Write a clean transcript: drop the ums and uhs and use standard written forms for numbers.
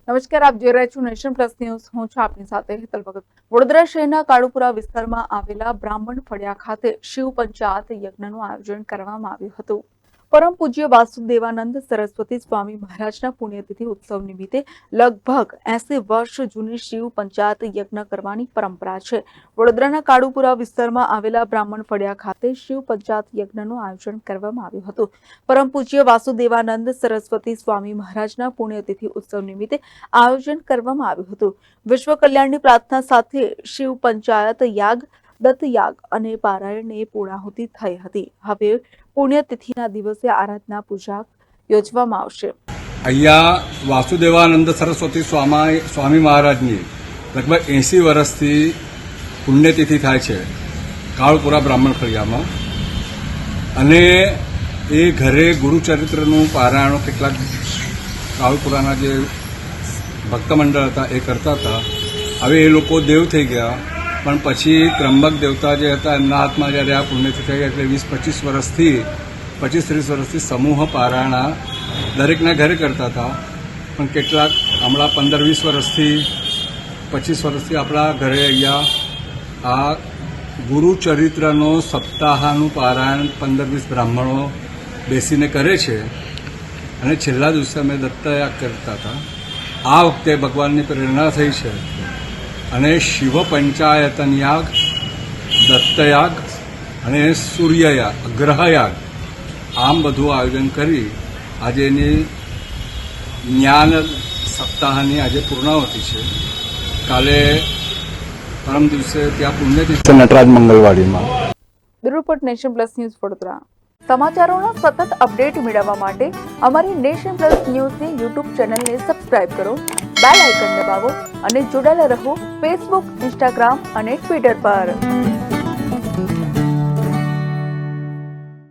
નમસ્કાર, આપ જોઈ રહ્યા છો નેશન પ્લસ ન્યૂઝ. હું છું આપની સાથે હેતલ ભગત. વડોદરા શહેરના કાળુપુરા વિસ્તારમાં આવેલા બ્રાહ્મણ ફળિયા ખાતે શિવ પંચાયત યજ્ઞનું આયોજન કરવામાં આવ્યું હતું. પરમ પૂજ્ય વાસુદેવાનંદ સરસ્વતી સ્વામી મહારાજના પુણ્યતિથિ ઉત્સવ નિમિત્તે લગભગ 80 વર્ષ જૂની શિવ પંચાયત યજ્ઞ કરવાની પરંપરા છે. વડોદરાના કાળુપુરા વિસ્તારમાં આવેલા બ્રાહ્મણ ફળિયા ખાતે શિવ પંચાયત યજ્ઞનું આયોજન કરવામાં આવ્યું હતું. પરમ પૂજ્ય વાસુદેવાનંદ સરસ્વતી સ્વામી મહારાજના પુણ્યતિથિ ઉત્સવ નિમિત્તે આયોજન કરવામાં આવ્યું હતું. વિશ્વ કલ્યાણની પ્રાર્થના સાથે શિવ પંચાયત યાગ, દત્તયાગ અને પારાયણને પૂર્ણાહુતિ થઈ હતી. હવે પુણ્યતિથિના દિવસે આરાધના પૂજા યોજવામાં આવશે. અહીંયા વાસુદેવાનંદ સરસ્વતી સ્વામી મહારાજની લગભગ 80 વર્ષથી પુણ્યતિથિ થાય છે કાળુપુરા બ્રાહ્મણ ફળિયામાં. અને એ ઘરે ગુરુચરિત્રનું પારાયણો કેટલાક કાળુપુરાના જે ભક્ત મંડળ હતા એ કરતા હતા. હવે એ લોકો દેવ થઈ ગયા, પણ પછી ત્રંબક દેવતા જે હતા એમના હાથમાં જ્યારે આ પુણ્યતિથિ થઈ ગયા એટલે 25-30 વર્ષથી સમૂહ પારાયણા દરેકના ઘરે કરતા હતા. પણ કેટલાક હમણાં 15-20 વર્ષથી 25 વર્ષથી આપણા ઘરે અહીંયા આ ગુરુચરિત્રનો સપ્તાહનું પારાયણ 15-20 બ્રાહ્મણો બેસીને કરે છે. અને છેલ્લા દિવસે અમે દત્તયાગ કરતા હતા. આ વખતે ભગવાનની પ્રેરણા થઈ છે અને શિવ પંચાયતન યાગ, દત્તયાગ અને સૂર્યયાગ, ગ્રહયાગ આમ બધું આયોજન કરી આજે એની જ્ઞાન સપ્તાહની આજે પૂર્ણાવતી છે. કાલે પરમ દિવસે ત્યાં પુણ્યતિથિ નટરાજ મંગલવાડીમાં. Bureau report, nation plus news, Vadodara. સમાચારોના સતત અપડેટ મેળવવા માટે અમારી નેશન પ્લસ ન્યૂઝની યુટ્યુબ ચેનલને સબસ્ક્રાઇબ કરો, બેલ આઇકન દબાવો અને જોડાયેલા રહો ફેસબુક, ઇન્સ્ટાગ્રામ અને ટ્વિટર પર.